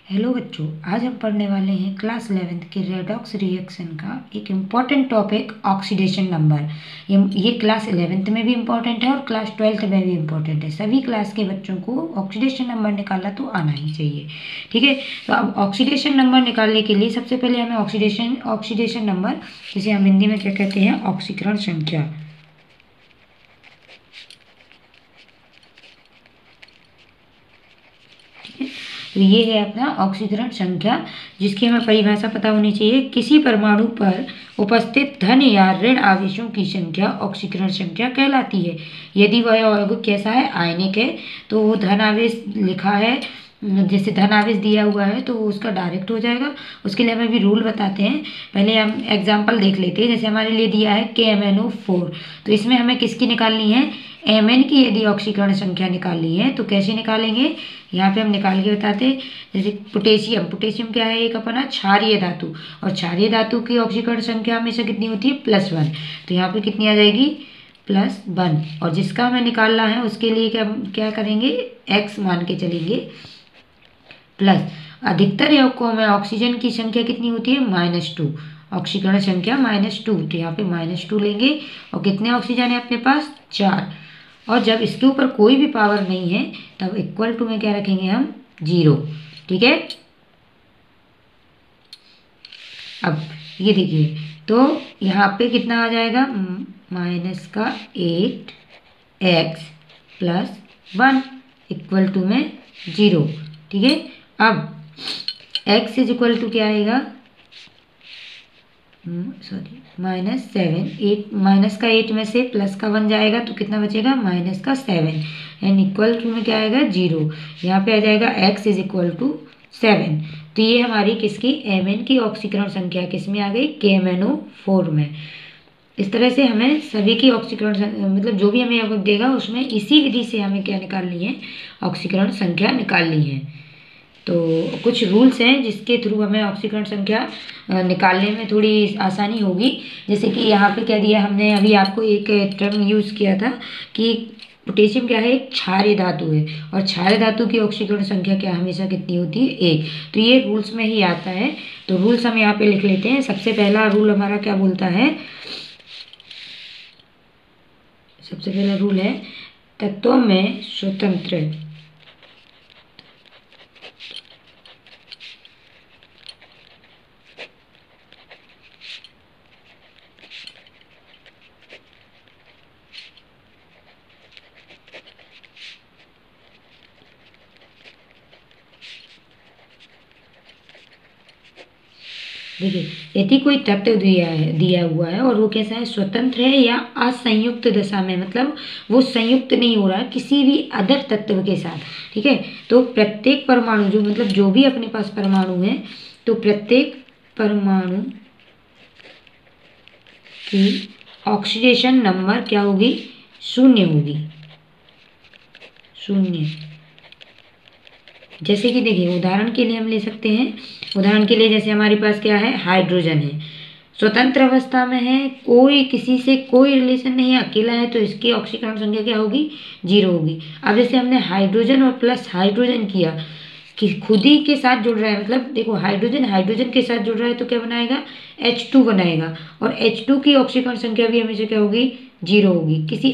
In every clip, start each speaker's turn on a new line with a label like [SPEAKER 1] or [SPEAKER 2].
[SPEAKER 1] Hello बच्चों, आज हम पढ़ने वाले हैं क्लास 11th के रेडॉक्स रिएक्शन का एक इम्पॉर्टेंट टॉपिक ऑक्सीडेशन नंबर। ये क्लास 11th में भी इम्पॉर्टेंट है और क्लास 12th में भी इम्पॉर्टेंट है। सभी क्लास के बच्चों को ऑक्सीडेशन नंबर निकालना तो आना ही चाहिए। ठीक है, तो अब ऑक्सीडेशन नंबर निकालने के लिए सबसे पहले हमें ऑक्सीडेशन नंबर, जिसे हम हिंदी में क्या कहते हैं, ऑक्सीकरण संख्या। तो ये है अपना ऑक्सीकरण संख्या, जिसकी हमें परिभाषा पता होनी चाहिए। किसी परमाणु पर उपस्थित धन या ऋण आवेशों की संख्या ऑक्सीकरण संख्या कहलाती है। यदि वह यौगिक कैसा है, आयनिक है, तो वो धन आवेश लिखा है, जैसे धन आवेश दिया हुआ है तो उसका डायरेक्ट हो जाएगा। उसके लिए हमें भी रूल बताते हैं। पहले हम एग्जाम्पल देख लेते हैं। जैसे हमारे लिए दिया है KMnO4, तो इसमें हमें किसकी निकालनी है, Mn की यदि ऑक्सीकरण संख्या निकालनी है तो कैसे निकालेंगे, यहाँ पे हम निकाल के बताते हैं। जैसे पोटेशियम क्या है, एक अपना क्षारीय धातु, और क्षारीय धातु की ऑक्सीकरण संख्या हमेशा कितनी होती है, +1। तो यहाँ पे कितनी आ जाएगी, +1। और जिसका हमें निकालना है उसके लिए क्या करेंगे, x मान के चलेंगे, प्लस अधिकतर यौगिकों में ऑक्सीजन की संख्या कितनी होती है, -2। ऑक्सीकरण संख्या -2, तो यहाँ पे -2 लेंगे। और कितने ऑक्सीजन है अपने पास, 4। और जब इसके ऊपर कोई भी पावर नहीं है तब इक्वल टू में क्या रखेंगे हम, 0। ठीक है, अब ये देखिए, तो यहाँ पे कितना आ जाएगा, -8x + 1 इक्वल टू में 0। ठीक है, अब x इज इक्वल टू क्या आएगा, -7। 8 माइनस का 8 में से प्लस का 1 जाएगा तो कितना बचेगा, -7। एंड इक्वल टू में क्या आएगा, 0। यहाँ पे आ जाएगा x इज इक्वल टू 7। तो ये हमारी किसकी, Mn की ऑक्सीकरण संख्या किस में आ गई, KMnO4 में। इस तरह से हमें सभी की ऑक्सीकरण, मतलब जो भी हमें यौगिक देगा उसमें इसी विधि से हमें क्या निकालनी है, ऑक्सीकरण संख्या निकालनी है। तो कुछ रूल्स हैं जिसके थ्रू हमें ऑक्सीकरण संख्या निकालने में थोड़ी आसानी होगी। जैसे कि यहाँ पे क्या दिया हमने, अभी आपको एक टर्म यूज़ किया था कि पोटेशियम क्या है, एक क्षारीय धातु है, और क्षारीय धातु की ऑक्सीकरण संख्या क्या हमेशा कितनी होती है, 1। तो ये रूल्स में ही आता है। तो रूल्स हम यहाँ पे लिख लेते हैं। सबसे पहला रूल हमारा क्या बोलता है, सबसे पहला रूल है तत्वों में स्वतंत्र देखिए, यदि कोई तत्व दिया हुआ है और वो कैसा है, स्वतंत्र है या असंयुक्त दशा में, मतलब वो संयुक्त नहीं हो रहा है किसी भी अदर तत्व के साथ। ठीक है, तो प्रत्येक परमाणु मतलब जो भी अपने पास परमाणु है, तो प्रत्येक परमाणु की ऑक्सीडेशन नंबर क्या होगी, 0 होगी, 0। जैसे कि देखिए, उदाहरण के लिए हम ले सकते हैं। उदाहरण के लिए जैसे हमारे पास क्या है, हाइड्रोजन है, स्वतंत्र अवस्था में है, कोई किसी से कोई रिलेशन नहीं है, अकेला है, तो इसकी ऑक्सीकरण संख्या क्या होगी, 0 होगी। अब जैसे हमने हाइड्रोजन और प्लस हाइड्रोजन किया कि खुद ही के साथ जुड़ रहा है, मतलब देखो हाइड्रोजन के साथ जुड़ रहा है तो क्या बनाएगा, H2 बनाएगा, और H2 की ऑक्सीकरण संख्या भी हमेशा क्या होगी, 0 होगी। किसी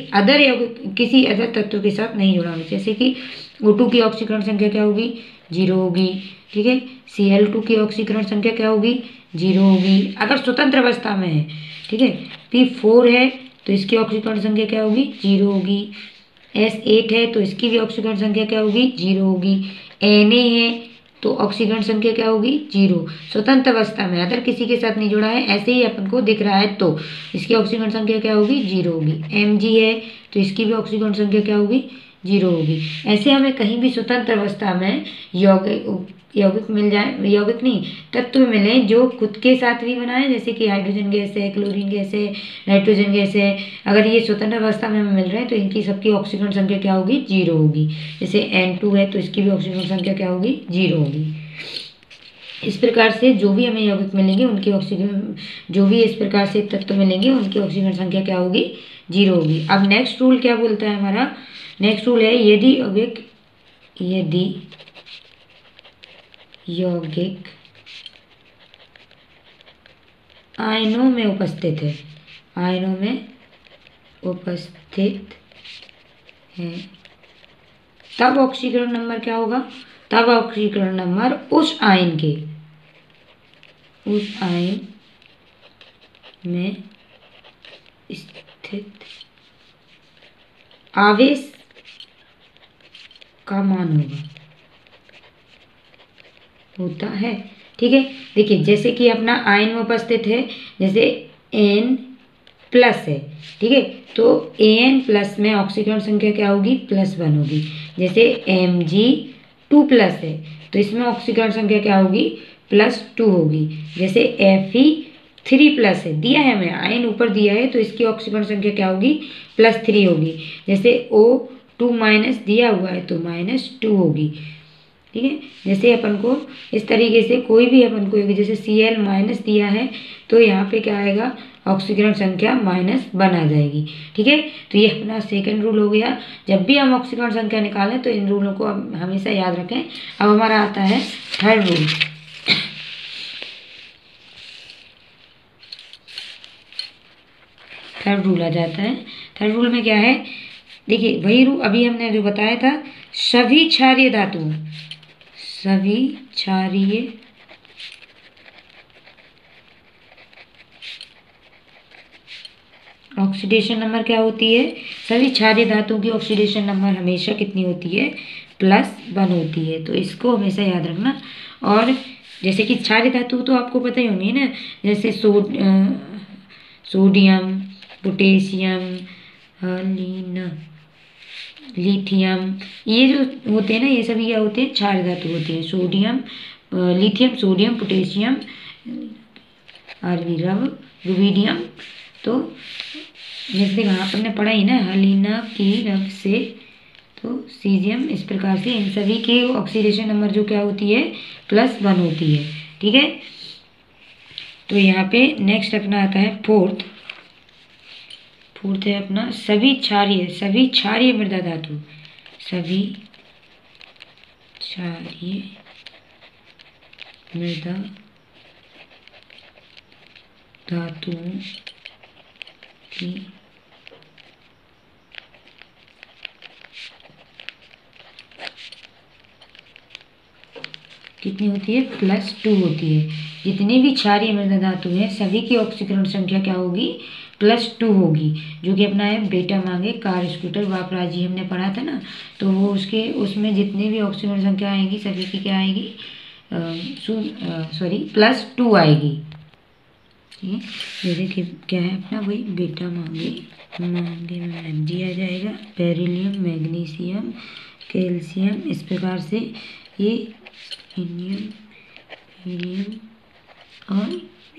[SPEAKER 1] अदर तत्व के साथ नहीं जुड़ा होगा। जैसे कि O2 की ऑक्सीकरण संख्या क्या होगी, 0 होगी। ठीक है, Cl2 की ऑक्सीकरण संख्या क्या होगी, 0 होगी, अगर स्वतंत्र अवस्था में है। ठीक है, P4 है तो इसकी ऑक्सीकरण संख्या क्या होगी, 0 होगी। S8 है तो इसकी भी ऑक्सीकरण संख्या क्या होगी, 0 होगी। Na है तो ऑक्सीकरण संख्या क्या होगी, 0। स्वतंत्र अवस्था में, अगर किसी के साथ नहीं जुड़ा है, ऐसे ही अपन को दिख रहा है तो इसकी ऑक्सीकरण संख्या क्या होगी, 0 होगी। Mg है तो इसकी भी ऑक्सीकरण संख्या क्या होगी, 0 होगी। ऐसे हमें कहीं भी स्वतंत्र अवस्था में यौगिक मिल जाए, यौगिक नहीं, तत्व मिले जो खुद के साथ भी बनाए, जैसे कि हाइड्रोजन गैस है, क्लोरीन गैस है, नाइट्रोजन गैस है। अगर ये स्वतंत्र अवस्था में मिल रहे हैं तो इनकी सबकी ऑक्सीकरण संख्या क्या होगी, 0 होगी। जैसे N2 है तो इसकी भी ऑक्सीकरण संख्या क्या होगी, 0 होगी। इस प्रकार से जो भी हमें यौगिक मिलेंगे उनकी ऑक्सीजन, जो भी इस प्रकार से तत्व मिलेंगे उनकी ऑक्सीजन संख्या क्या होगी, 0 होगी। अब नेक्स्ट रूल क्या बोलता है हमारा, नेक्स्ट रूल है यदि यौगिक आयनों में उपस्थित है, आयनों में उपस्थित है, तब ऑक्सीकरण नंबर क्या होगा? तब ऑक्सीकरण नंबर उस आयन में स्थित आवेश का मान होता है। ठीक है, देखिए जैसे कि अपना आयन में उपस्थित है, जैसे N प्लस है, ठीक है, तो An+ में ऑक्सीकरण संख्या क्या होगी? +1 होगी। जैसे Mg2 प्लस है तो इसमें ऑक्सीकरण संख्या क्या होगी? +2 होगी। जैसे Fe3 प्लस है, दिया है हमें आयन ऊपर दिया है तो इसकी ऑक्सीकरण संख्या क्या होगी? +3 होगी। जैसे O2- दिया हुआ है तो -2 होगी। ठीक है, जैसे अपन को इस तरीके से कोई भी अपन को, जैसे Cl- दिया है तो यहाँ पे क्या आएगा? ऑक्सीकरण संख्या -1 आ जाएगी। ठीक है, तो ये अपना सेकंड रूल हो गया। जब भी हम ऑक्सीकरण संख्या निकालें तो इन रूलों को हम हमेशा याद रखें। अब हमारा आता है थर्ड रूल। थर्ड रूल आ जाता है। थर्ड रूल में क्या है? देखिए वही रूल अभी हमने जो बताया था, सभी क्षारीय ऑक्सीडेशन नंबर क्या होती है? सभी क्षारीय धातुओं की ऑक्सीडेशन नंबर हमेशा कितनी होती है? +1 होती है। तो इसको हमेशा याद रखना। और जैसे कि क्षारीय धातु तो आपको पता ही होंगी ना, जैसे सोडियम, पोटेशियम, लिथियम, ये जो होते हैं ना, ये सभी क्या होते हैं? क्षारीय धातु होती है। Lithium, sodium, potassium, rubidium. तो जैसे कहाँ अपन ने पढ़ा ही ना, हलीना की रब से तो सीजियम, इस प्रकार से इन सभी के ऑक्सीडेशन नंबर जो क्या होती है? +1 होती है। ठीक है, तो यहाँ पे नेक्स्ट अपना आता है फोर्थ है अपना सभी क्षारीय मृदा धातु, सभी क्षारीय मृदा धातुओं की कितनी होती है? +2 होती है। जितनी भी क्षारीय मृदा धातु है सभी की ऑक्सीकरण संख्या क्या होगी? +2 होगी, जो कि अपना है बेटा मांगे कार स्कूटर वापराजी हमने पढ़ा था ना, तो वो उसमें जितनी भी ऑक्सीकरण संख्या आएगी सभी की क्या आएगी? +2 आएगी। ठीक है, जैसे कि क्या है अपना वही बेटा मांगे में Mg आ जाएगा, बेरिलियम, मैग्नीशियम, कैल्शियम, इस प्रकार से ये इंडियम, हीलियम और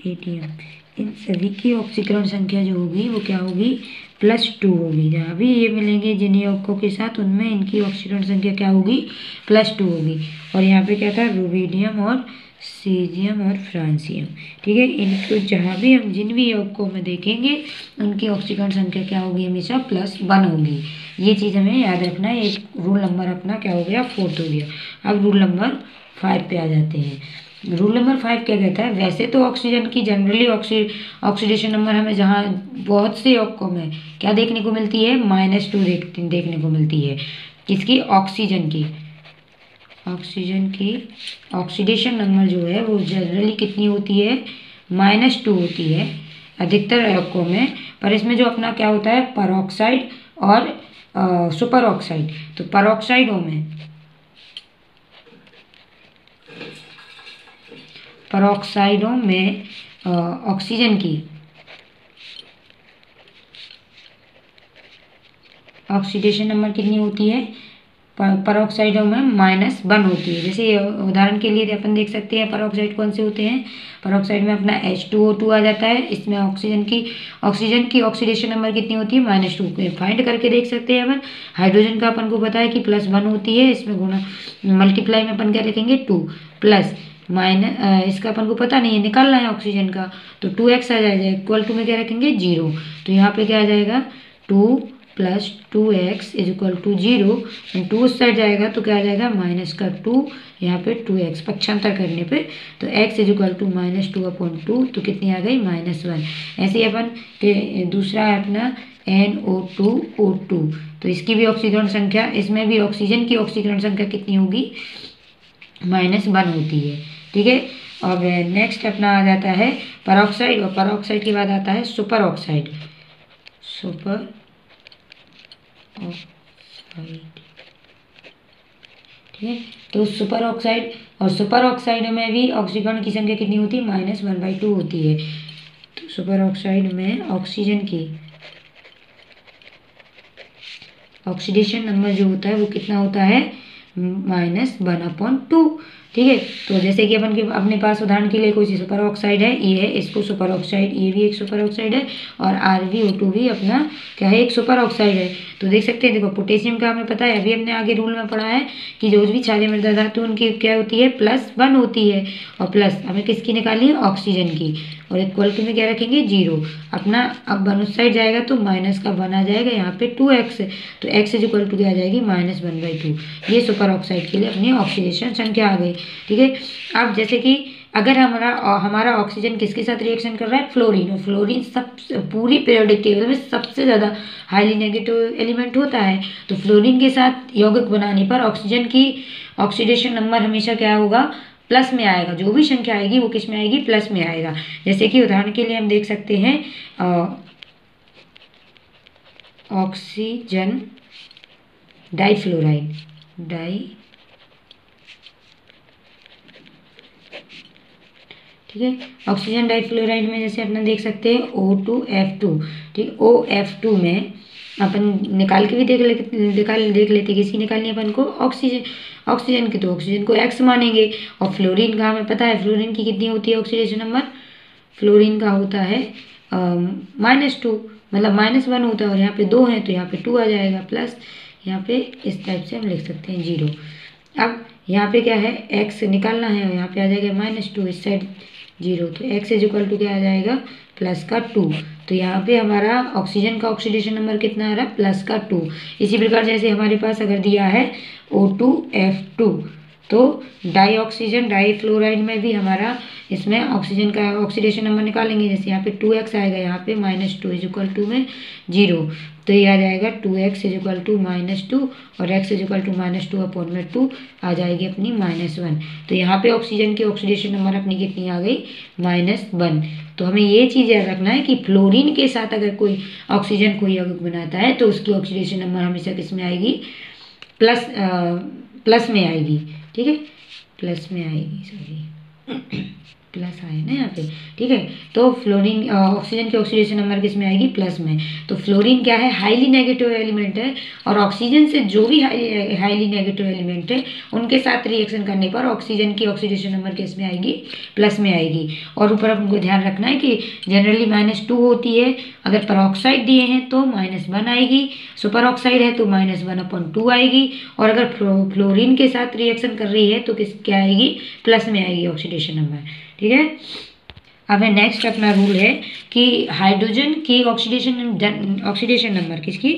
[SPEAKER 1] रेडियम, इन सभी की ऑक्सीकरण संख्या जो होगी वो क्या होगी? +2 होगी। जहाँ भी ये मिलेंगे जिन यौगिकों के साथ, उनमें इनकी ऑक्सीकरण संख्या क्या होगी? +2 होगी। और यहाँ पे क्या था? रुबिडियम और सीजियम और फ्रांसियम। ठीक है, इनको जहाँ भी हम जिन भी यौगिकों में देखेंगे उनकी ऑक्सीकरण संख्या क्या होगी? हमेशा +1 होगी। ये चीज़ हमें याद रखना है। एक रूल नंबर अपना क्या हो गया? फोर्थ हो गया। अब रूल नंबर 5 पे आ जाते हैं। रूल नंबर 5 क्या कहता है? वैसे तो ऑक्सीजन की जनरली ऑक्सीडेशन नंबर हमें जहाँ बहुत से यौगिकों में क्या देखने को मिलती है? -2 देखने को मिलती है। किसकी? ऑक्सीजन की ऑक्सीडेशन नंबर जो है वो जनरली कितनी होती है? -2 होती है अधिकतर यौगिकों में। पर इसमें जो अपना क्या होता है? परऑक्साइड और सुपर ऑक्साइड। तो परऑक्साइडों में ऑक्सीजन की ऑक्सीडेशन नंबर कितनी होती है? परऑक्साइडों में -1 होती है। जैसे उदाहरण के लिए अपन देख सकते हैं परऑक्साइड कौन से होते हैं? परऑक्साइड में अपना H2O2 आ जाता है। इसमें ऑक्सीजन की ऑक्सीडेशन नंबर कितनी होती है? -2। फाइंड करके देख सकते हैं अपन। हाइड्रोजन का अपन को पता है कि +1 होती है, इसमें गुणा मल्टीप्लाई में अपन क्या लिखेंगे? 2 प्लस इसका अपन को पता नहीं है, निकालना है ऑक्सीजन का, तो 2x आ जाएगा। इक्वल टू में क्या रखेंगे? 0। तो यहाँ पे क्या आ जाएगा? 2 plus 2x is equal to 0। 2 उस साइड जाएगा तो क्या आ जाएगा, -2, यहाँ पे 2x पक्षांतर करने पे, तो x इज इक्वल टू -2/2, तो कितनी आ गई, -1। ऐसे ही अपन दूसरा है अपना NO2O2, तो इसकी भी ऑक्सीकरण संख्या, इसमें भी ऑक्सीजन की ऑक्सीकरण संख्या कितनी होगी, -1 होती है। ठीक है। अब नेक्स्ट अपना आ जाता है परऑक्साइड, और परऑक्साइड के बाद आता है सुपर ऑक्साइड। सुपर ऑक्साइड, ठीक है। तो सुपर ऑक्साइड, और सुपर ऑक्साइड में भी ऑक्सीकरण की संख्या कितनी होती है, -1/2 होती है। तो सुपर ऑक्साइड में ऑक्सीजन की ऑक्सीडेशन नंबर जो होता है वो कितना होता है, -1/2। ठीक है। तो जैसे कि अपन के अपने पास उदाहरण के लिए कोई सी सुपर ऑक्साइड है, ये है, इसको सुपर ऑक्साइड, ये भी एक सुपर ऑक्साइड है, और RbO2 भी अपना क्या है, एक सुपर ऑक्साइड है। तो देख सकते हैं, देखो पोटेशियम का हमें पता है, अभी हमने आगे रूल में पढ़ा है कि जो भी क्षारीय मृदा धातु उनकी क्या होती है, +1 होती है, और प्लस हमें किसकी निकालनी है, ऑक्सीजन की, और इक्वल टू में क्या रखेंगे, 0 अपना। अब 1 उस साइड जाएगा तो -1 आ जाएगा, यहाँ पे 2x, तो x इज इक्वल टू क्या आ जाएगी, -1/2। ये सुपर ऑक्साइड के लिए अपनी ऑक्सीडेशन संख्या आ गई। ठीक है। अब जैसे कि अगर हमारा ऑक्सीजन किसके साथ रिएक्शन कर रहा है, फ्लोरीन, और फ्लोरीन सब पूरी पीरियोडिक टेबल में सबसे ज़्यादा हाईली नेगेटिव एलिमेंट होता है, तो फ्लोरीन के साथ यौगिक बनाने पर ऑक्सीजन की ऑक्सीडेशन नंबर हमेशा क्या होगा, प्लस में आएगा। जो भी संख्या आएगी वो किस में आएगी, प्लस में आएगा। जैसे कि उदाहरण के लिए हम देख सकते हैं ऑक्सीजन डाइफ्लोराइड, ठीक है। ऑक्सीजन डाइफ्लोराइड में जैसे अपना देख सकते हैं O2F2, ठीक। OF2 में अपन निकाल के भी देख लेते, किसकी निकालनी है अपन को, ऑक्सीजन की, तो ऑक्सीजन को X मानेंगे। और फ्लोरीन का हमें पता है, फ्लोरीन की कितनी होती है ऑक्सीडेशन नंबर, फ्लोरीन का होता है -2, मतलब -1 होता है, और यहाँ पे 2 है तो यहाँ पे 2 आ जाएगा, प्लस यहाँ पे इस टाइप से हम लिख सकते हैं 0। अब यहाँ पे क्या है, x निकालना है, और यहाँ पे आ जाएगा -2, इस साइड 0, तो x इज इक्वल टू क्या आ जाएगा, +2। तो यहाँ पे हमारा ऑक्सीजन का ऑक्सीडेशन नंबर कितना आ रहा है, +2। इसी प्रकार जैसे हमारे पास अगर दिया है O2F2, तो डाईऑक्सीजन डाईफ्लोराइड में भी हमारा इसमें ऑक्सीजन का ऑक्सीडेशन नंबर निकालेंगे। जैसे यहाँ पे 2x आएगा, यहाँ पे -2 इज इक्वल टू में 0, तो ये आ जाएगा 2x इज इक्वल टू -2, और x इज इक्वल टू -2/2 आ जाएगी अपनी -1। तो यहाँ पे ऑक्सीजन की ऑक्सीडेशन नंबर अपनी कितनी आ गई, -1। तो हमें ये चीज़ याद रखना है कि फ्लोरीन के साथ अगर कोई ऑक्सीजन कोई यौगिक बनाता है तो उसकी ऑक्सीडेशन नंबर हमेशा किस में आएगी, प्लस में आएगी। ठीक है, प्लस में आएगी, सॉरी प्लस आए ना यहाँ पे। ठीक है, तो फ्लोरीन ऑक्सीजन की ऑक्सीडेशन नंबर किस में आएगी, प्लस में। तो फ्लोरीन क्या है, हाईली नेगेटिव एलिमेंट है, और ऑक्सीजन से जो भी हाईली नेगेटिव एलिमेंट है उनके साथ रिएक्शन करने पर ऑक्सीजन की ऑक्सीडेशन नंबर किस में आएगी, प्लस में आएगी। और ऊपर आपको ध्यान रखना है कि जनरली -2 होती है, अगर परऑक्साइड दिए हैं तो -1 आएगी, सुपर ऑक्साइड है तो -1/2 आएगी, और अगर फ्लोरीन के साथ रिएक्शन कर रही है तो क्या आएगी, प्लस में आएगी ऑक्सीडेशन नंबर। ठीक है। अब नेक्स्ट अपना रूल है कि हाइड्रोजन की ऑक्सीडेशन नंबर, किसकी,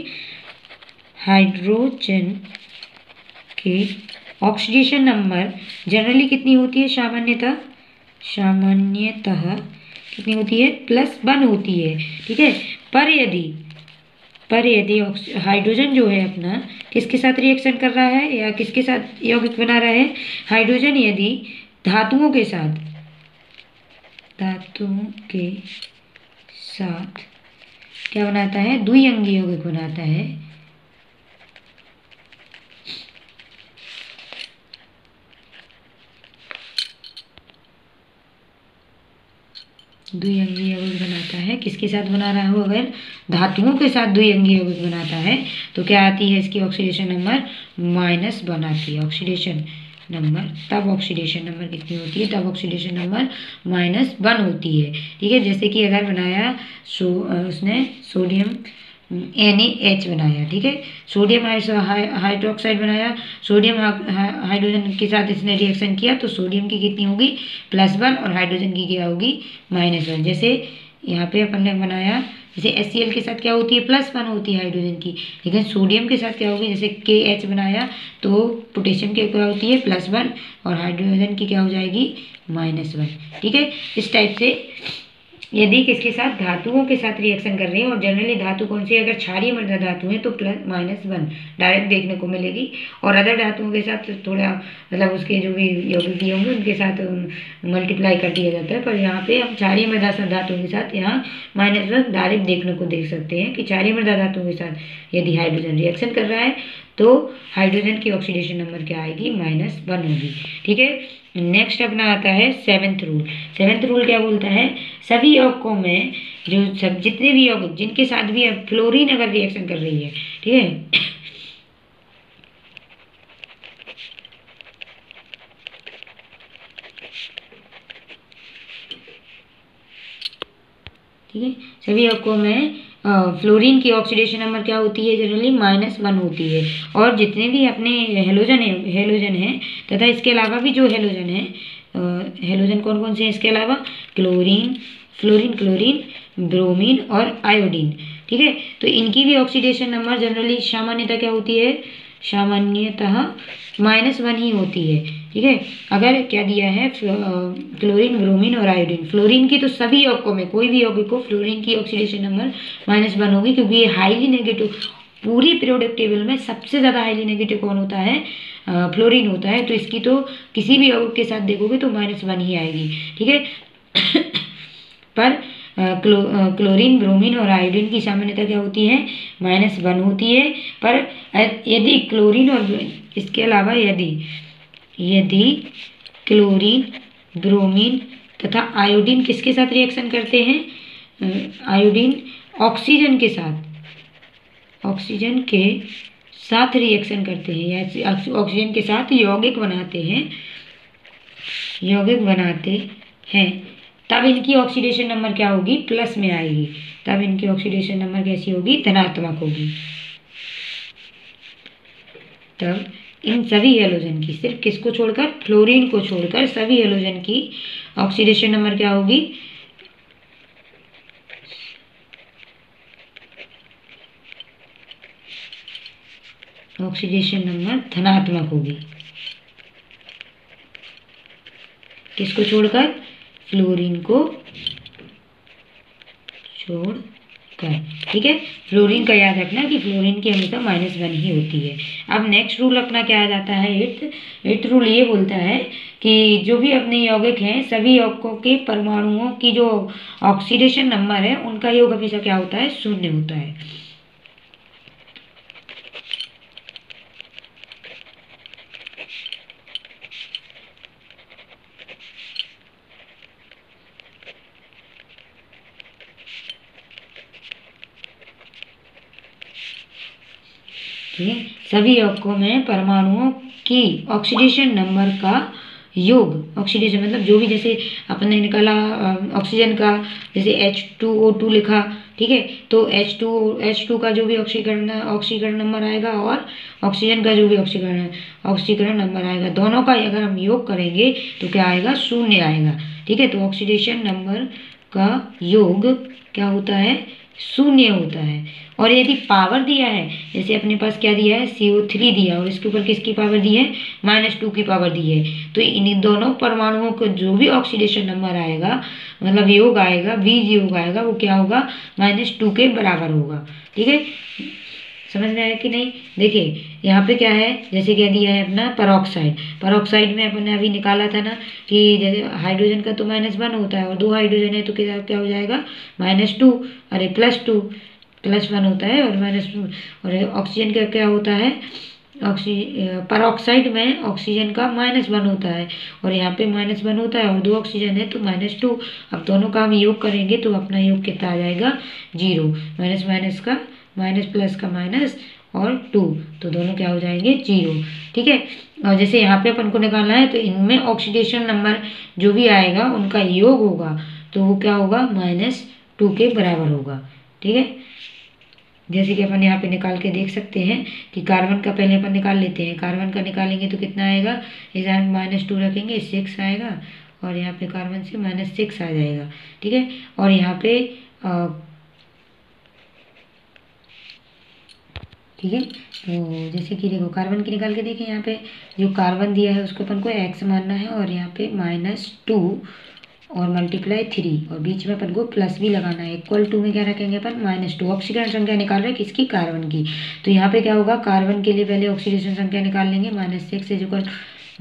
[SPEAKER 1] हाइड्रोजन की ऑक्सीडेशन नंबर जनरली कितनी होती है, सामान्यतः कितनी होती है, +1 होती है। ठीक है, पर यदि हाइड्रोजन जो है अपना किसके साथ रिएक्शन कर रहा है या किसके साथ यौगिक बना रहा है, हाइड्रोजन यदि धातुओं के साथ क्या बनाता है, द्विअंगी यौगिक बनाता है, द्विअंगी यौगिक बनाता है, किसके साथ बना रहा हो, अगर धातुओं के साथ द्विअंगी यौगिक बनाता है तो क्या आती है, इसकी ऑक्सीडेशन नंबर -1 आती है। ऑक्सीडेशन नंबर, तब ऑक्सीडेशन नंबर कितनी होती है, तब ऑक्सीडेशन नंबर -1 होती है। ठीक है, जैसे कि अगर बनाया उसने सोडियम NaH बनाया, ठीक है, सोडियम हाइड्रोक्साइड बनाया, सोडियम हाइड्रोजन के साथ इसने रिएक्शन किया तो सोडियम की कितनी होगी, +1, और हाइड्रोजन की क्या होगी, -1। जैसे यहाँ पे अपन ने बनाया जैसे HCl के साथ क्या होती है, +1 होती है हाइड्रोजन की, लेकिन सोडियम के साथ क्या होगी, जैसे KH बनाया तो पोटेशियम की क्या होती है, +1 और हाइड्रोजन की क्या हो जाएगी, -1। ठीक है, इस टाइप से यदि किसके साथ, धातुओं के साथ रिएक्शन कर रही है, और जनरली धातु कौन सी है, अगर क्षारीय मृदा धातु है तो +-1 डायरेक्ट देखने को मिलेगी, और अदर धातुओं के साथ थोड़ा मतलब उसके जो भी यौगिक दिए होंगे उनके साथ मल्टीप्लाई कर दिया जाता है। पर यहाँ पे हम क्षारीय मृदा धातुओं के साथ यहाँ -1 डायरेक्ट देखने को देख सकते हैं कि क्षारीय मृदा धातुओं के साथ यदि हाइड्रोजन रिएक्शन कर रहा है तो हाइड्रोजन की ऑक्सीडेशन नंबर क्या आएगी, -1 होगी। ठीक है, नेक्स्ट अपना आता है 7th रूल। 7th रूल क्या बोलता है, सभी यौगिकों में जो सब जितने भी यौगिक जिनके साथ भी फ्लोरीन अगर रिएक्शन कर रही है, ठीक है, ठीक है, सभी यौगिकों में फ्लोरीन की ऑक्सीडेशन नंबर क्या होती है, जनरली -1 होती है। और जितने भी अपने हेलोजन है तथा इसके अलावा भी जो हेलोजन है, हेलोजन कौन कौन से हैं इसके अलावा, क्लोरीन, फ्लोरीन, क्लोरीन, ब्रोमीन और आयोडीन। ठीक है, तो इनकी भी ऑक्सीडेशन नंबर जनरली सामान्यतः क्या होती है, सामान्यतः -1 ही होती है। ठीक है, अगर क्या दिया है, क्लोरीन, ब्रोमीन और आयोडीन, फ्लोरीन की तो सभी यौगिकों में कोई भी यौगिक को फ्लोरीन की ऑक्सीडेशन नंबर -1 होगी, क्योंकि ये हाईली नेगेटिव, पूरी पीरियोडिक टेबल में सबसे ज़्यादा हाईली नेगेटिव कौन होता है, फ्लोरीन होता है, तो इसकी तो किसी भी यौगिक के साथ देखोगे तो -1 ही आएगी। ठीक है पर क्लोरीन, ब्रोमीन और आयोडीन की सामान्यता क्या होती है, -1 होती है। पर यदि क्लोरीन और इसके अलावा यदि क्लोरीन, ब्रोमीन तथा आयोडीन किसके साथ रिएक्शन करते हैं, आयोडीन ऑक्सीजन के साथ रिएक्शन करते हैं, या ऑक्सीजन के साथ यौगिक बनाते हैं, तब इनकी ऑक्सीडेशन नंबर क्या होगी, प्लस में आएगी। तब इनकी ऑक्सीडेशन नंबर कैसी होगी, धनात्मक होगी। तब इन सभी हेलोजन की, सिर्फ किसको छोड़कर, फ्लोरीन को छोड़कर सभी हेलोजन की ऑक्सीडेशन नंबर क्या होगी, ऑक्सीडेशन नंबर धनात्मक होगी। किसको छोड़कर, फ्लोरीन को छोड़कर। ठीक है, फ्लोरीन का याद रखना कि फ्लोरीन की हमेशा -1 ही होती है। अब नेक्स्ट रूल अपना क्या आ जाता है, 8th रूल ये बोलता है कि जो भी अपने यौगिक हैं, सभी यौगिकों के परमाणुओं की जो ऑक्सीडेशन नंबर है उनका योग हमेशा क्या होता है, 0 होता है। सभी यौगिकों में परमाणुओं की ऑक्सीडेशन नंबर का योग, ऑक्सीडेशन मतलब जो भी, जैसे अपने निकाला ऑक्सीजन का, जैसे H2O2 लिखा, ठीक है, तो H2 का जो भी ऑक्सीकरण नंबर आएगा और ऑक्सीजन का जो भी ऑक्सीकरण नंबर आएगा, दोनों का अगर हम योग करेंगे तो क्या आएगा, 0 आएगा। ठीक है, तो ऑक्सीडेशन नंबर का योग क्या होता है, 0 होता है। और यदि पावर दिया है, जैसे अपने पास क्या दिया है, CO3 दिया, और इसके ऊपर किसकी पावर दी है, -2 की पावर दी है, तो इन दोनों परमाणुओं को जो भी ऑक्सीडेशन नंबर आएगा, मतलब योग आएगा, बीज योग आएगा, वो क्या होगा, -2 के बराबर होगा। ठीक है, समझ में आया कि नहीं। देखिए यहाँ पे क्या है, जैसे क्या दिया है अपना परोक्साइड में अपन ने अभी निकाला था ना कि हाइड्रोजन का तो -1 होता है, और 2 हाइड्रोजन है तो क्या हो जाएगा, -2, अरे +1 होता है, और -2, और ऑक्सीजन का क्या होता है, परोक्साइड में ऑक्सीजन का -1 होता है, और यहाँ पे -1 होता है, और 2 ऑक्सीजन है तो -2। अब दोनों का हम योग करेंगे तो अपना योग कितना आ जाएगा, 0, माइनस का माइनस, प्लस का माइनस और 2, तो दोनों क्या हो जाएंगे, 0। ठीक है, और जैसे यहाँ पे अपन को निकालना है तो इनमें ऑक्सीडेशन नंबर जो भी आएगा उनका योग होगा, तो वो क्या होगा, -2 के बराबर होगा। ठीक है, जैसे कि अपन यहाँ पे निकाल के देख सकते हैं कि कार्बन का पहले अपन निकाल लेते हैं, कार्बन का निकालेंगे तो कितना आएगा, इधर -2 रखेंगे, 6 आएगा, और यहाँ पे कार्बन से -6 आ जाएगा। ठीक है, और यहाँ पे ठीक है। तो जैसे कि देखो कार्बन की निकाल के देखें, यहाँ पे जो कार्बन दिया है उसको अपन को x मानना है और यहाँ पे -2 और मल्टीप्लाई 3 और बीच में अपन को प्लस भी लगाना है। इक्वल टू में क्या रखेंगे अपन -2। ऑक्सीकरण संख्या निकाल रहे हैं किसकी, कार्बन की। तो यहाँ पे क्या होगा, कार्बन के लिए पहले ऑक्सीडेशन संख्या निकाल लेंगे। -6 इज इक्वल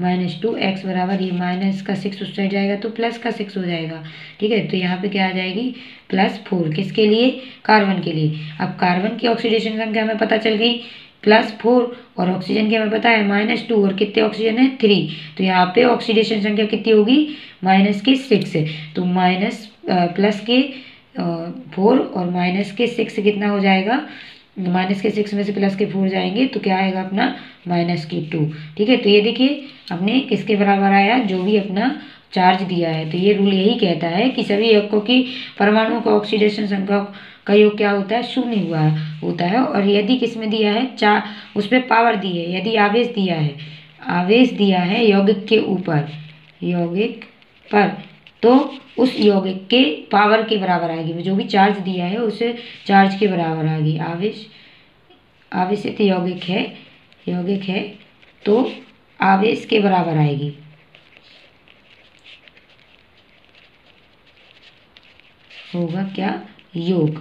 [SPEAKER 1] -2 x बराबर, ये माइनस का 6 उस साइड जाएगा तो प्लस का 6 हो जाएगा। ठीक है, तो यहाँ पे क्या आ जाएगी +4 किसके लिए, कार्बन के लिए। अब कार्बन की ऑक्सीडेशन संख्या हमें पता चल गई +4 और ऑक्सीजन की हमें पता है -2 और कितने ऑक्सीजन है 3। तो यहाँ पे ऑक्सीडेशन संख्या कितनी होगी -6। तो प्लस के 4 और -6 कितना हो जाएगा, -6 में से प्लस के 4 जाएंगे तो क्या आएगा अपना -2। ठीक है, तो ये देखिए अपने किसके बराबर आया, जो भी अपना चार्ज दिया है। तो ये रूल यही कहता है कि सभी यौगिकों की परमाणुओं का ऑक्सीडेशन संख्या का योग क्या होता है, 0 हुआ होता है। और यदि किस में दिया है, उस पर पावर दी है, यदि आवेश दिया है यौगिक के ऊपर, यौगिक पर, तो उस यौगिक के पावर के बराबर आएगी। जो भी चार्ज दिया है उस चार्ज के बराबर आएगी। आवेशित यौगिक है तो आवेश के बराबर आएगी। होगा क्या, योग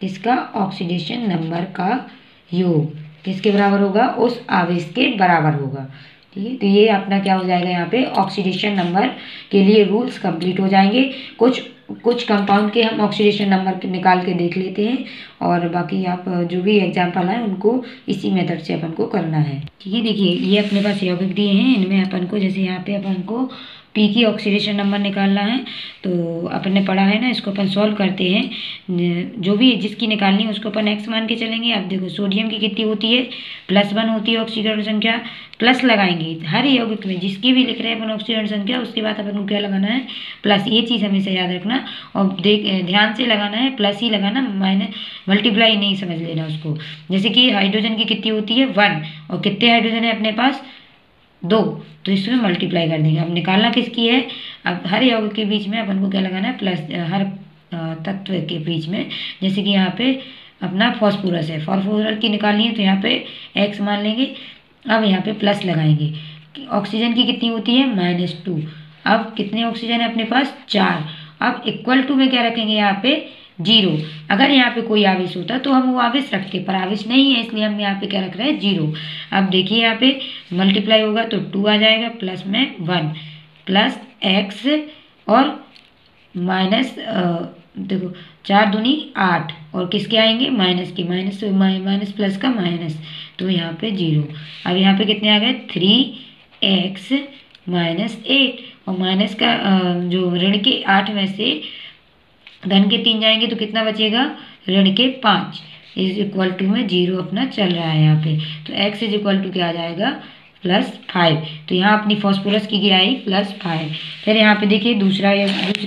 [SPEAKER 1] किसका, ऑक्सीडेशन नंबर का योग किसके बराबर होगा, उस आवेश के बराबर होगा। ठीक है, तो ये अपना क्या हो जाएगा, यहाँ पे ऑक्सीडेशन नंबर के लिए रूल्स कंप्लीट हो जाएंगे। कुछ कंपाउंड के हम ऑक्सीडेशन नंबर निकाल के देख लेते हैं और बाकी आप जो भी एग्जाम्पल है उनको इसी मेथड से अपन को करना है। ठीक है, देखिए ये अपने पास यौगिक दिए हैं, इनमें अपन को जैसे यहाँ पे अपन को पी की ऑक्सीडेशन नंबर निकालना है। तो अपन ने पढ़ा है ना, इसको अपन सॉल्व करते हैं। जो भी जिसकी निकालनी है उसको अपन x मान के चलेंगे। अब देखो सोडियम की कितनी होती है, +1 होती है ऑक्सीकरण संख्या, प्लस लगाएंगे हर यौगिक में जिसकी भी लिख रहे हैं अपन ऑक्सीकरण संख्या, उसके बाद अपन को क्या लगाना है, प्लस। ये चीज़ हमेशा याद रखना और ध्यान से लगाना है, प्लस ही लगाना, मल्टीप्लाई नहीं समझ लेना उसको। जैसे कि हाइड्रोजन की कितनी होती है 1 और कितने हाइड्रोजन है अपने पास 2, तो इसमें मल्टीप्लाई कर देंगे। अब निकालना किसकी है, अब हर यौगिक के बीच में अपन को क्या लगाना है, प्लस। हर तत्व के बीच में, जैसे कि यहाँ पे अपना फॉस्फोरस है, फॉस्फोरस की निकालनी है तो यहाँ पे x मान लेंगे। अब यहाँ पे प्लस लगाएंगे। ऑक्सीजन की कितनी होती है -2। अब कितने ऑक्सीजन है अपने पास 4। अब इक्वल टू में क्या रखेंगे, यहाँ पे 0। अगर यहाँ पे कोई आवेश होता तो हम वो आवेश रखते, पर आवेश नहीं है इसलिए हम यहाँ पे क्या रख रहे हैं 0। अब देखिए यहाँ पे मल्टीप्लाई होगा तो 2 आ जाएगा, प्लस में 1 प्लस x और माइनस, देखो 4 दूनी 8 और किसके आएंगे माइनस के, माइनस प्लस का माइनस, तो यहाँ पे 0। अब यहाँ पे कितने आ गए 3x - 8 और माइनस का जो ऋण के 8 में से धन के 3 जाएंगे तो कितना बचेगा, ऋण के 5 इज इक्वल टू में 0 अपना चल रहा है यहाँ पे। तो x इज इक्वल टू क्या आ जाएगा +5। तो यहाँ अपनी फॉस्फोरस की क्या आई +5। फिर यहाँ पे देखिए दूसरा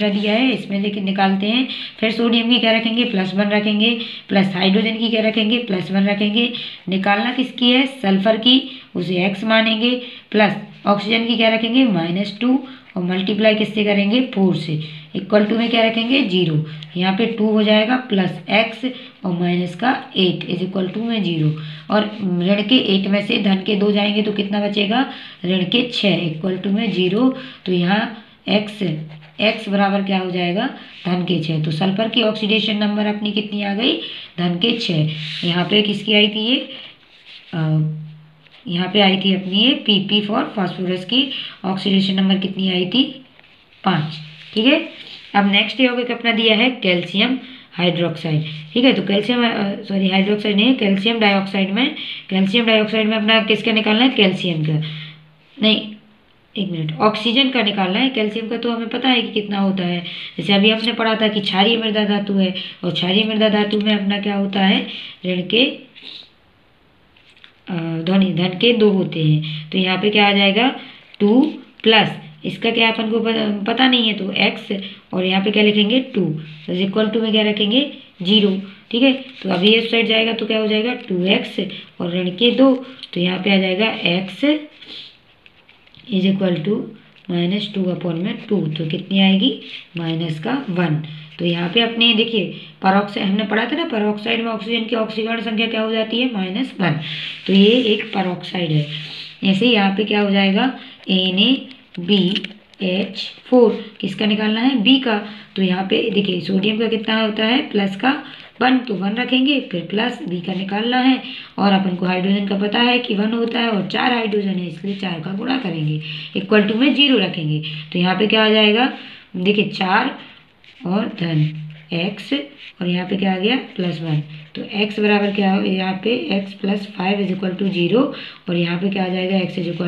[SPEAKER 1] दिया है, इसमें देखिए निकालते हैं। फिर सोडियम की क्या रखेंगे +1 रखेंगे, प्लस हाइड्रोजन की क्या रखेंगे +1 रखेंगे। निकालना किसकी है, सल्फर की, उसे x मानेंगे, प्लस ऑक्सीजन की क्या रखेंगे -2 और मल्टीप्लाई किससे करेंगे 4 से, इक्वल टू में क्या रखेंगे 0। यहाँ पे 2 हो जाएगा प्लस x और माइनस का 8 इज इक्वल टू में 0 और ऋण के 8 में से धन के 2 जाएंगे तो कितना बचेगा, ऋण के 6 इक्वल टू में 0। तो यहाँ x बराबर क्या हो जाएगा धन के 6। तो सल्फर की ऑक्सीडेशन नंबर अपनी कितनी आ गई, धन के 6। यहाँ पे किसकी आई थी, ये यहाँ पे आई थी अपनी ये PP फॉर फास्फोरस की ऑक्सीडेशन नंबर कितनी आई थी 5। ठीक है, अब नेक्स्ट यौगिक अपना दिया है कैल्शियम हाइड्रोक्साइड। ठीक है, तो हाइड्रोक्साइड नहीं, कैल्शियम डाइऑक्साइड में अपना किसका निकालना है, कैल्शियम का नहीं, एक मिनट, ऑक्सीजन का निकालना है। कैल्शियम का तो हमें पता है कि कितना होता है, जैसे अभी हमने पढ़ा था कि क्षारीय मृदा धातु है और क्षारीय मृदा धातु में अपना क्या होता है, ऋण के धन के 2 होते हैं। तो यहाँ पे क्या आ जाएगा 2 प्लस इसका क्या अपन को पता नहीं है तो x और यहाँ पे क्या लिखेंगे 2 तो इक्वल टू में क्या रखेंगे 0। ठीक है, तो अभी ये साइड जाएगा तो क्या हो जाएगा 2x और ऋण के 2, तो यहाँ पे आ जाएगा x इज इक्वल टू -2/2, तो कितनी आएगी -1। तो यहाँ पे अपने देखिए परऑक्साइड हमने पढ़ा था ना, परऑक्साइड में ऑक्सीजन की ऑक्सीकरण संख्या क्या हो जाती है -1, तो ये एक परऑक्साइड है। ऐसे ही यहाँ पे क्या हो जाएगा NaBH4, किसका निकालना है B का। तो यहाँ पे देखिए सोडियम का कितना होता है प्लस का 1, तो 1 रखेंगे, फिर प्लस B का निकालना है और अपन को हाइड्रोजन का पता है कि 1 होता है और 4 हाइड्रोजन है, इसलिए 4 का गुणा करेंगे, इक्वल टू में 0 रखेंगे। तो यहाँ पे क्या आ जाएगा देखिए 4 और धन x और यहाँ पे क्या आ गया +1, तो x बराबर क्या हो यहाँ पे x + 5 = 0 और यहाँ पे क्या आ जाएगा x =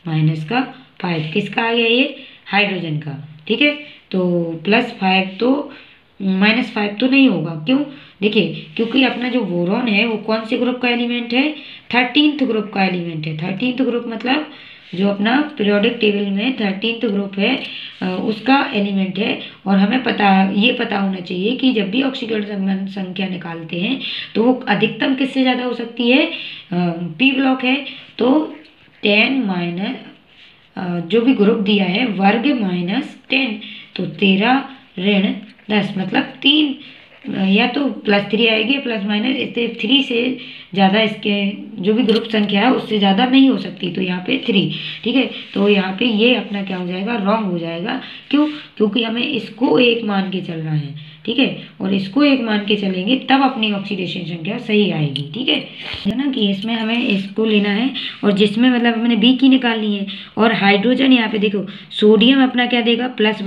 [SPEAKER 1] -5। किसका आ गया ये हाइड्रोजन का, ठीक है। तो +5 तो -5 तो नहीं होगा, क्यों देखिए क्योंकि अपना जो बोरॉन है वो कौन से ग्रुप का एलिमेंट है 13th ग्रुप का एलिमेंट है। 13th ग्रुप मतलब जो अपना पीरियोडिक टेबल में 13th ग्रुप है उसका एलिमेंट है। और हमें ये पता होना चाहिए कि जब भी ऑक्सीकरण संख्या निकालते हैं तो वो अधिकतम किससे ज़्यादा हो सकती है, पी ब्लॉक है तो 10 माइनस जो भी ग्रुप दिया है वर्ग -10, तो 13 ऋण 10 मतलब 3 या तो +3 आएगी प्लस माइनस, इससे 3 से ज़्यादा इसके जो भी ग्रुप संख्या है उससे ज़्यादा नहीं हो सकती, तो यहाँ पे 3, ठीक है। तो यहाँ पे ये अपना क्या हो जाएगा रॉन्ग हो जाएगा, क्यों क्योंकि हमें इसको 1 मान के चलना है, ठीक है, और इसको 1 मान के चलेंगे तब अपनी ऑक्सीडेशन संख्या सही आएगी, ठीक है ना। कि इसमें हमें इसको लेना है और जिसमें मतलब हमने B की निकालनी है और हाइड्रोजन यहाँ पे देखो सोडियम अपना क्या देगा प्लस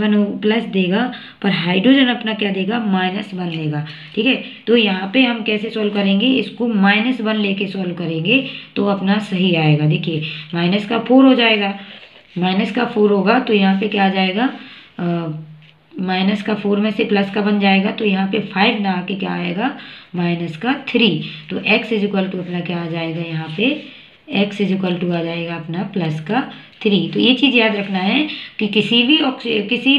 [SPEAKER 1] देगा, पर हाइड्रोजन अपना क्या देगा -1 देगा, ठीक है। तो यहाँ पे हम कैसे सॉल्व करेंगे, इसको -1 लेके सॉल्व करेंगे तो अपना सही आएगा। देखिए -4 हो जाएगा, -4 होगा तो यहाँ पे क्या आ जाएगा -4 में से प्लस का बन जाएगा, तो यहाँ पे 5 ना आके क्या आएगा -3। तो x अपना क्या आ जाएगा यहाँ पे x आ जाएगा अपना +3। तो ये चीज़ याद रखना है कि किसी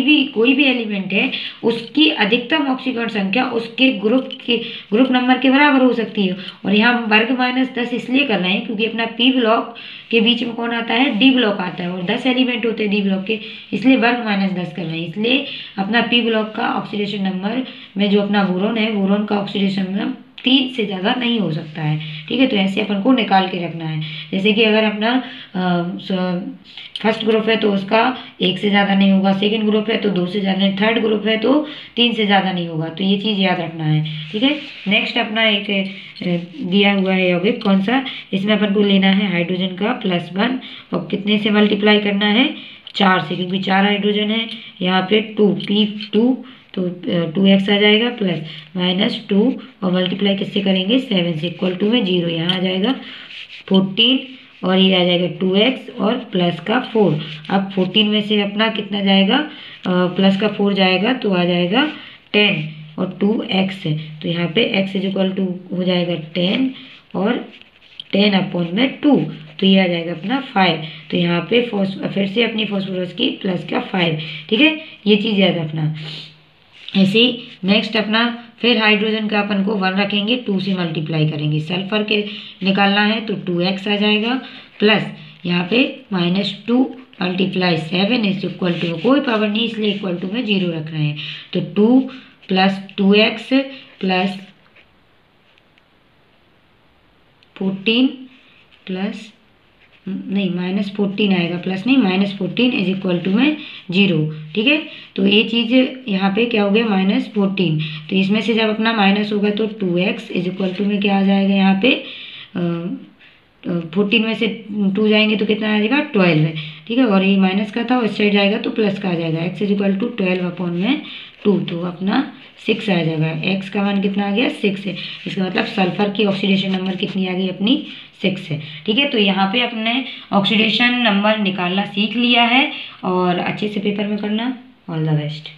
[SPEAKER 1] भी कोई भी एलिमेंट है उसकी अधिकतम ऑक्सीकरण संख्या उसके ग्रुप नंबर के बराबर हो सकती है। और यहाँ हम वर्ग -10 इसलिए कर रहे हैं क्योंकि अपना पी ब्लॉक के बीच में कौन आता है डी ब्लॉक आता है और 10 एलिमेंट होते हैं डी ब्लॉक के, इसलिए वर्ग -10 कर रहे हैं। इसलिए अपना पी ब्लॉक का ऑक्सीडेशन नंबर में जो अपना बोरॉन है बोरॉन का ऑक्सीडेशन नंबर 3 से ज़्यादा नहीं हो सकता है, ठीक है। तो ऐसे अपन को निकाल के रखना है। जैसे कि अगर अपना फर्स्ट ग्रुप है तो उसका 1 से ज़्यादा नहीं होगा, सेकंड ग्रुप है तो 2 से ज़्यादा नहीं, थर्ड ग्रुप है तो 3 से ज़्यादा नहीं होगा, तो ये चीज़ याद रखना है, ठीक है। नेक्स्ट अपना एक दिया हुआ है यौगिक कौन सा, इसमें अपन को लेना है हाइड्रोजन का +1 और कितने से मल्टीप्लाई करना है 4 से, क्योंकि 4 हाइड्रोजन है। यहाँ पे 2p2 तो 2x आ जाएगा +-2 और मल्टीप्लाई किससे करेंगे 7 से, इक्वल टू में 0 यहाँ आ जाएगा 14 और ये आ जाएगा 2x और प्लस का 4। अब 14 में से अपना कितना जाएगा प्लस का 4 जाएगा तो आ जाएगा 10 और 2x है, तो यहाँ पे x हो जाएगा 10 और 10/2, तो ये आ जाएगा अपना 5। तो यहाँ पे फिर से अपनी फॉस्फोरस की प्लस का 5, ठीक है, ये चीज़ याद रखना। ऐसे ही नेक्स्ट अपना फिर हाइड्रोजन का अपन को 1 रखेंगे, 2 से मल्टीप्लाई करेंगे, सल्फर के निकालना है तो 2x आ जाएगा प्लस यहाँ पे -2 × 7 इक्वल टू कोई पावर नहीं इसलिए इक्वल टू में 0 रख रहे हैं, तो 2 + 2x + 14 प्लस नहीं -14 आएगा, प्लस नहीं -14 इक्वल टू में 0, ठीक है। तो ये चीज़ यहाँ पे क्या हो गया -14, तो इसमें से जब अपना माइनस होगा तो 2x इक्वल टू में क्या आ जाएगा यहाँ पे 14 में से 2 जाएंगे तो कितना आ जाएगा 12 है, ठीक है, और ये माइनस का था उस साइड जाएगा तो प्लस का आ जाएगा, x इक्वल टू 12/2 तो अपना 6 आ जाएगा। x का मान कितना आ गया 6 है, इसका मतलब सल्फर की ऑक्सीडेशन नंबर कितनी आ गई अपनी 6 है, ठीक है। तो यहाँ पे अपने ऑक्सीडेशन नंबर निकालना सीख लिया है और अच्छे से पेपर में करना। All the best.